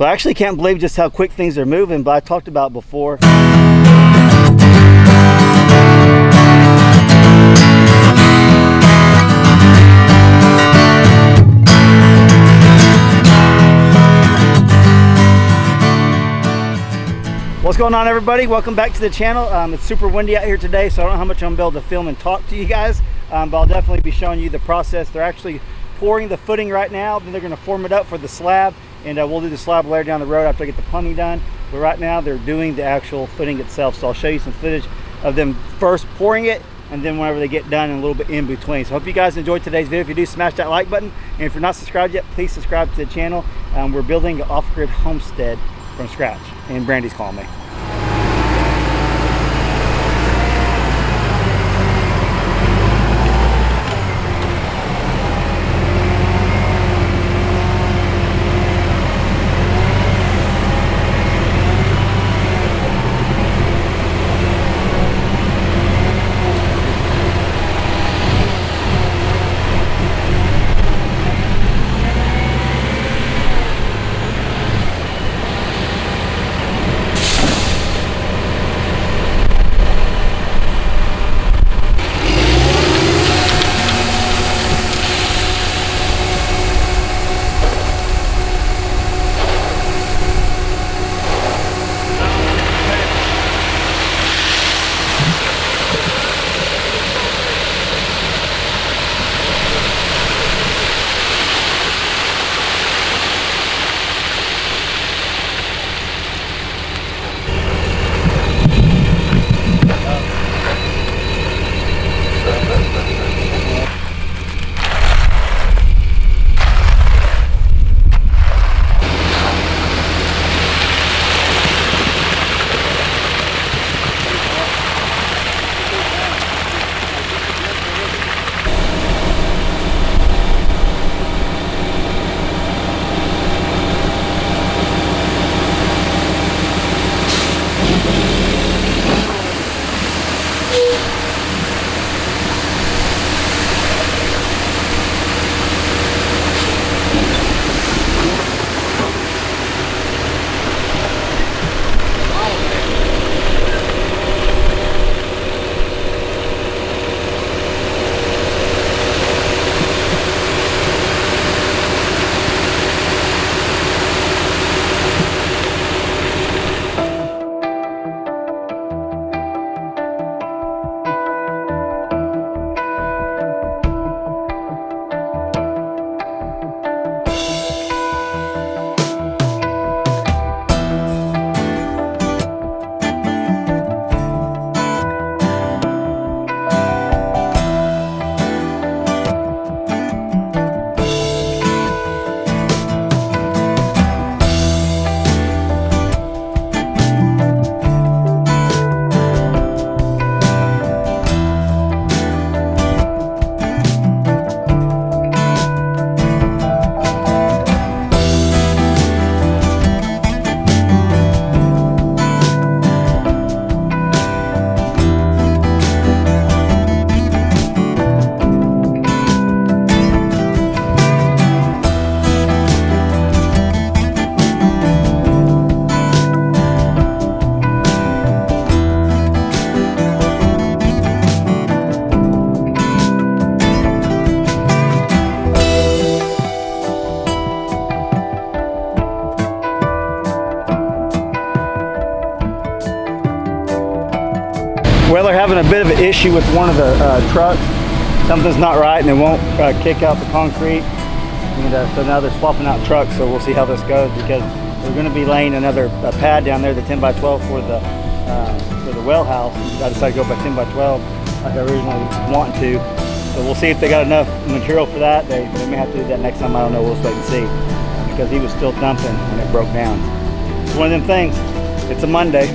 So I actually can't believe just how quick things are moving, but I talked about before. What's going on, everybody? Welcome back to the channel. It's super windy out here today, so I don't know how much I'm going to be able to film and talk to you guys, but I'll definitely be showing you the process. They're actually pouring the footing right now, then they're going to form it up for the slab, and we'll do the slab later down the road after I get the plumbing done. But right now they're doing the actual footing itself, so I'll show you some footage of them first pouring it and then whenever they get done and a little bit in between. So I hope you guys enjoyed today's video. If you do, smash that like button, and if you're not subscribed yet, please subscribe to the channel. We're building an off-grid homestead from scratch, and Brandy's calling me. Well, they're having a bit of an issue with one of the trucks. Something's not right and it won't kick out the concrete. And so now they're swapping out trucks, so we'll see how this goes, because we're going to be laying another pad down there, the 10 by 12 for the well house. I decided to go by 10 by 12 like I originally wanted to. So we'll see if they got enough material for that. They may have to do that next time. I don't know. We'll just wait and see, because he was still dumping when it broke down. It's one of them things. It's a Monday.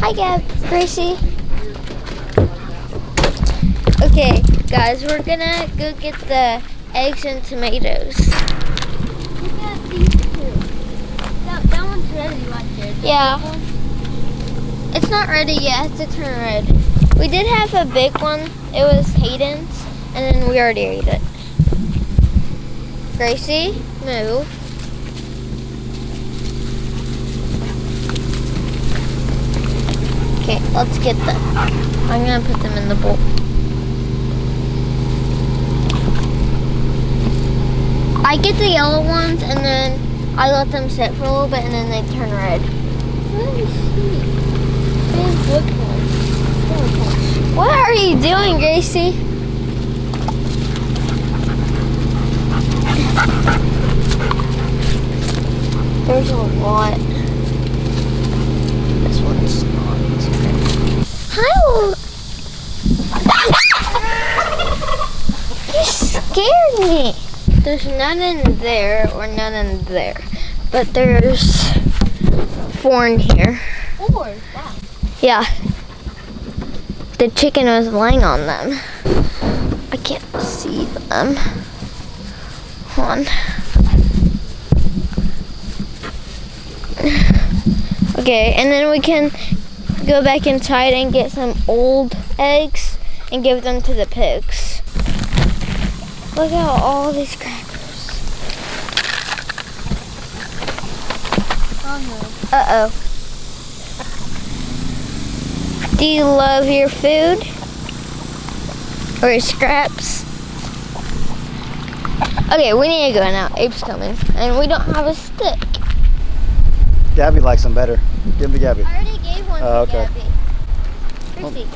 Hi, Gracie. Okay, guys, we're gonna go get the eggs and tomatoes. We got these two. That one's ready, watch it. Yeah. It's not ready yet. It has to turn red. We did have a big one. It was Hayden's, and then we already ate it. Gracie, move. Okay, let's get them. I'm gonna put them in the bowl. I get the yellow ones, and then I let them sit for a little bit, and then they turn red. Let me see. These look like. What are you doing, Gracie? There's a lot. This one's not. Hi. You scared me. There's none in there or none in there, but there's 4 in here. 4? Wow. Yeah. The chicken was laying on them. I can't see them. Hold on. Okay, and then we can go back inside and get some old eggs and give them to the pigs. Look at all these crackers. Oh Uh-oh. Do you love your food? Or your scraps? Okay, we need to go now. Abe's coming. And we don't have a stick. Gabby likes them better. Give them to Gabby. I already gave one Oh, to okay. Gabby. Chrissy.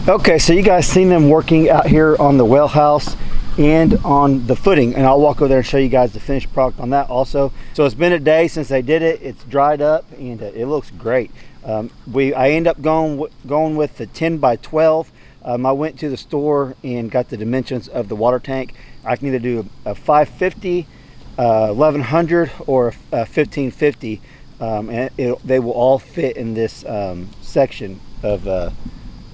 Okay, so you guys seen them working out here on the well house and on the footing, and I'll walk over there and show you guys the finished product on that also. So it's been a day since they did it. It's dried up and it looks great. I end up going with the 10 by 12. I went to the store and got the dimensions of the water tank. I can either do a 550, 1100, or a 1550, and they will all fit in this section of the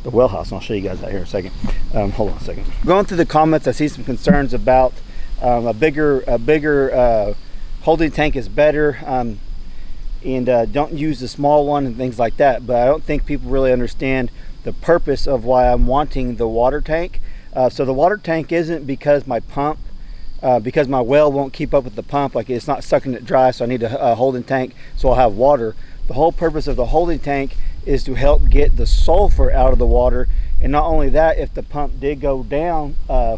well house. And I'll show you guys that here in a second. Hold on a second. Going through the comments, I see some concerns about a bigger holding tank is better, and don't use the small one and things like that. But I don't think people really understand the purpose of why I'm wanting the water tank. So the water tank isn't because my pump, because my well won't keep up with the pump, like it's not sucking it dry, so I need a holding tank so I'll have water. The whole purpose of the holding tank is to help get the sulfur out of the water. And not only that, if the pump did go down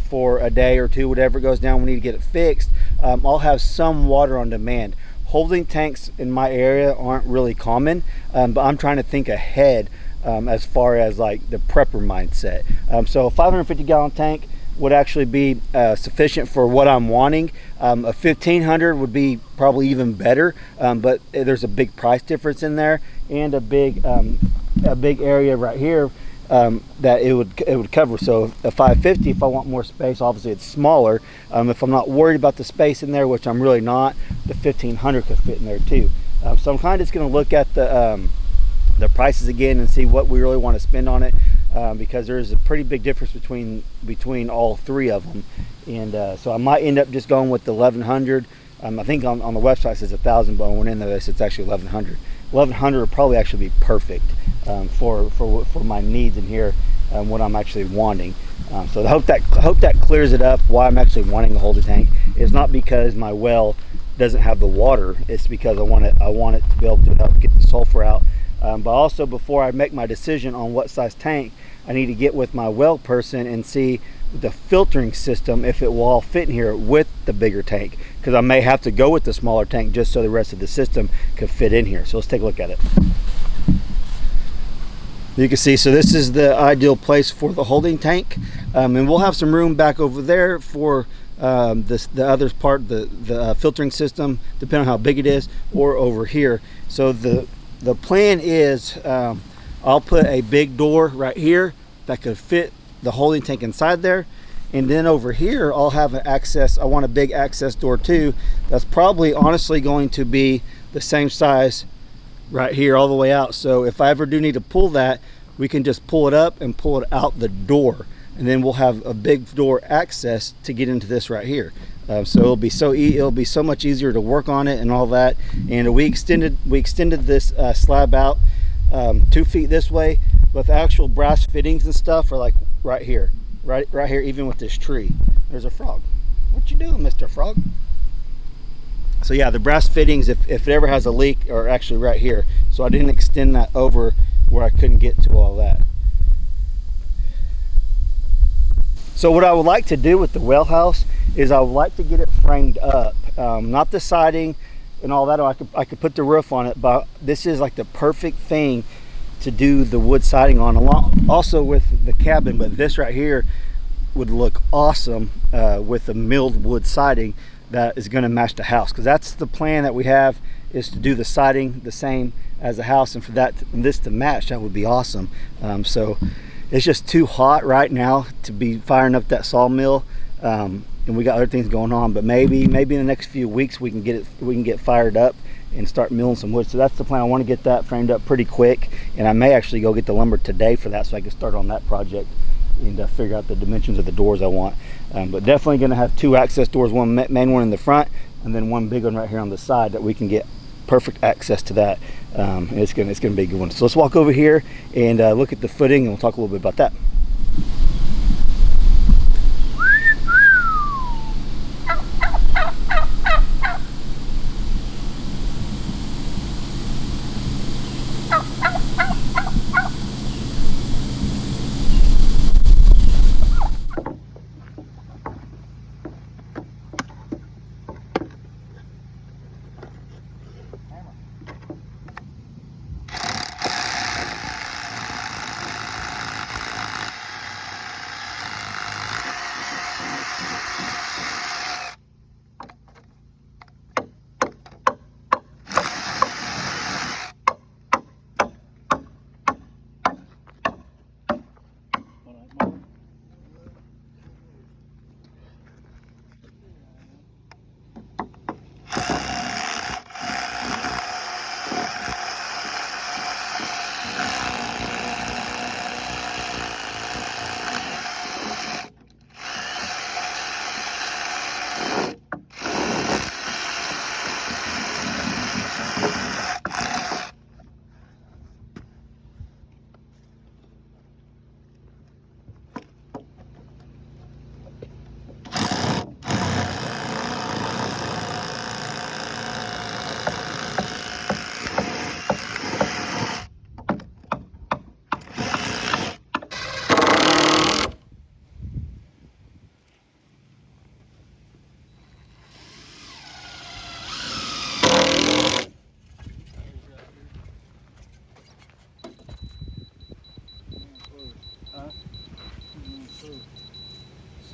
for a day or two, whatever it goes down, we need to get it fixed, I'll have some water on demand. Holding tanks in my area aren't really common, but I'm trying to think ahead as far as like the prepper mindset. So a 550 gallon tank would actually be sufficient for what I'm wanting. A 1500 would be probably even better, but there's a big price difference in there, and a big area right here that it would cover. So a 550, if I want more space, obviously it's smaller. If I'm not worried about the space in there, which I'm really not, the 1500 could fit in there too. So I'm kind of just going to look at the prices again and see what we really want to spend on it, because there's a pretty big difference between all three of them. And so I might end up just going with the 1100. I think on the website it says 1000, but when I went in there it's actually 1100. 1100 would probably actually be perfect for my needs in here, what I'm actually wanting. So I hope that clears it up. Why I'm actually wanting a holding tank is not because my well doesn't have the water. It's because I want it to be able to help get the sulfur out. But also, before I make my decision on what size tank, I need to get with my well person and see the filtering system, if it will all fit in here with the bigger tank, because I may have to go with the smaller tank just so the rest of the system could fit in here. So let's take a look at it. You can see, so this is the ideal place for the holding tank, and we'll have some room back over there for the other part, the filtering system, depending on how big it is, or over here. So the plan is I'll put a big door right here that could fit the holding tank inside there, and then over here I'll have an access. I want a big access door too, that's probably honestly going to be the same size right here all the way out. So if I ever do need to pull that, we can just pull it up and pull it out the door, and then we'll have a big door access to get into this right here. So it'll be so much easier to work on it and all that. And we extended this slab out 2 feet this way, but the actual brass fittings and stuff are like right here, right here, even with this tree. There's a frog. What you doing, Mr. Frog? So yeah, the brass fittings, if it ever has a leak, are actually right here. So I didn't extend that over where I couldn't get to all that. So what I would like to do with the well house is I would like to get it framed up, not the siding and all that. I could put the roof on it, but this is like the perfect thing to do the wood siding on, along also with the cabin. But this right here would look awesome with the milled wood siding that is going to match the house, because that's the plan that we have, is to do the siding the same as the house, and for this to match, that would be awesome. So it's just too hot right now to be firing up that sawmill, and we got other things going on. But maybe in the next few weeks we can get fired up and start milling some wood. So that's the plan. I want to get that framed up pretty quick, and I may actually go get the lumber today for that, so I can start on that project and figure out the dimensions of the doors I want. But definitely going to have 2 access doors, one main one in the front, and then one big one right here on the side, that we can get perfect access to that. And it's gonna be a good one. So let's walk over here and look at the footing, and we'll talk a little bit about that.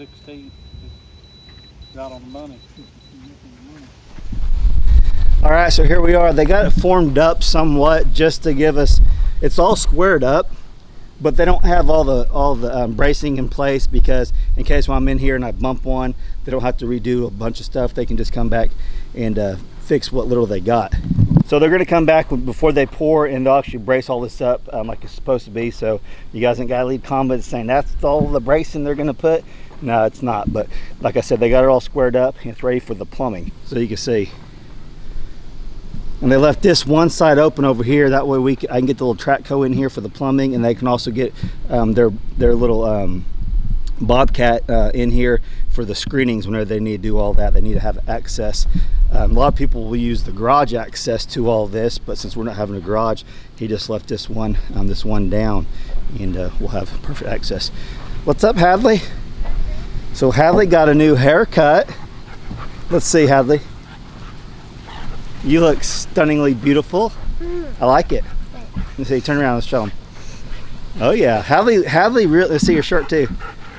16th. Got on the money. All right, so here we are. They got it formed up somewhat just to give us, it's all squared up, but they don't have all the bracing in place, because in case when I'm in here and I bump one, they don't have to redo a bunch of stuff. They can just come back and fix what little they got. So they're gonna come back before they pour, and they'll actually brace all this up like it's supposed to be. So you guys ain't gotta leave comments saying that's all the bracing they're gonna put. No, it's not. But like I said, they got it all squared up and it's ready for the plumbing. So you can see. And they left this one side open over here. That way I can get the little track co in here for the plumbing, and they can also get their little bobcat in here for the screenings whenever they need to do all that. They need to have access. A lot of people will use the garage access to all this, but since we're not having a garage, he just left this one down, and we'll have perfect access. What's up, Hadley? So Hadley got a new haircut. Let's see, Hadley. You look stunningly beautiful. I like it. Let's see, turn around, let's show them. Oh yeah, Hadley, let's see your shirt too.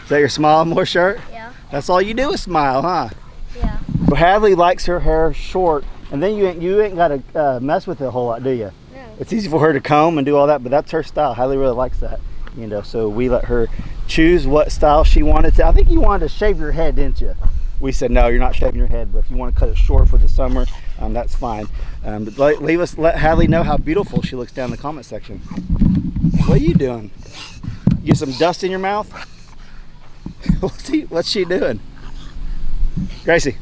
Is that your Smile More shirt? Yeah. That's all you do is smile, huh? Yeah. Well, Hadley likes her hair short, and then you ain't got to mess with it a whole lot, do you? No. It's easy for her to comb and do all that, but that's her style. Hadley really likes that, you know. So we let her choose what style she wanted to. I think you wanted to shave your head, didn't you? We said no, you're not shaving your head, but if you want to cut it short for the summer, that's fine. But let Hadley know how beautiful she looks down in the comment section. What are you doing? You get some dust in your mouth? What's she doing? Gracie,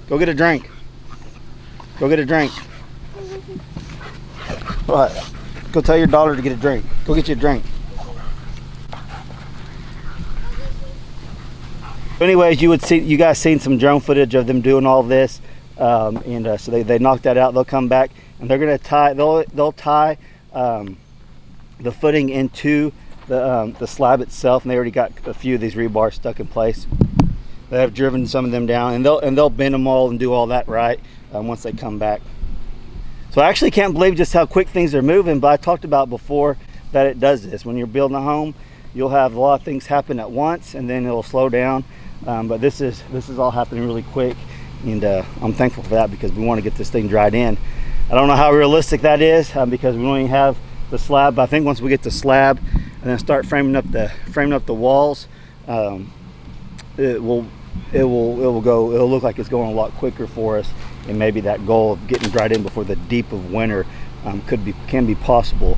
go get a drink. Go get a drink. What? Go tell your daughter to get a drink. Go get you a drink. Anyways, you guys seen some drone footage of them doing all this, so they knocked that out. They'll come back and they're gonna tie. They'll tie the footing into the slab itself, and they already got a few of these rebars stuck in place. They have driven some of them down, and they'll bend them all and do all that right once they come back. So I actually can't believe just how quick things are moving. But I talked about before that it does this. When you're building a home, you'll have a lot of things happen at once, and then it'll slow down. But this is all happening really quick, and I'm thankful for that, because we want to get this thing dried in. I don't know how realistic that is because we don't even have the slab. But I think once we get the slab and then start framing up the walls, it'll look like it's going a lot quicker for us, and maybe that goal of getting dried in before the deep of winter can be possible.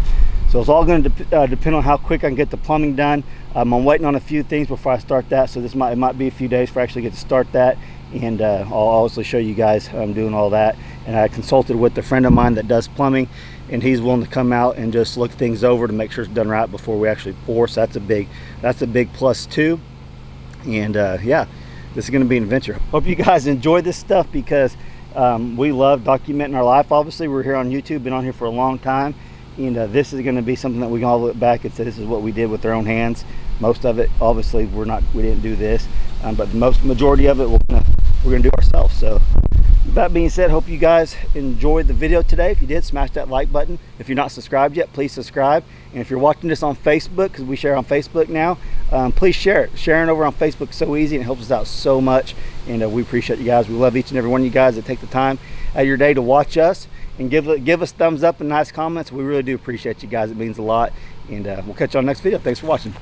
So it's all going to depend on how quick I can get the plumbing done. I'm waiting on a few things before I start that, so it might be a few days before I actually get to start that, and I'll also show you guys doing all that. And I consulted with a friend of mine that does plumbing, and he's willing to come out and just look things over to make sure it's done right before we actually pour. So that's a big plus too. And yeah, this is going to be an adventure. Hope you guys enjoy this stuff, because we love documenting our life. Obviously, we're here on YouTube, been on here for a long time. And this is going to be something that we can all look back and say this is what we did with our own hands. Most of it, obviously, we didn't do this, but the majority of it we're gonna do ourselves. So with that being said, hope you guys enjoyed the video today. If you did, smash that like button. If you're not subscribed yet, please subscribe. And if you're watching this on Facebook, because we share on Facebook now, please share it. Sharing over on Facebook is so easy, and it helps us out so much. And we appreciate you guys. We love each and every one of you guys that take the time out of your day to watch us and give us thumbs up and nice comments. We really do appreciate you guys. It means a lot. And we'll catch you on the next video. Thanks for watching.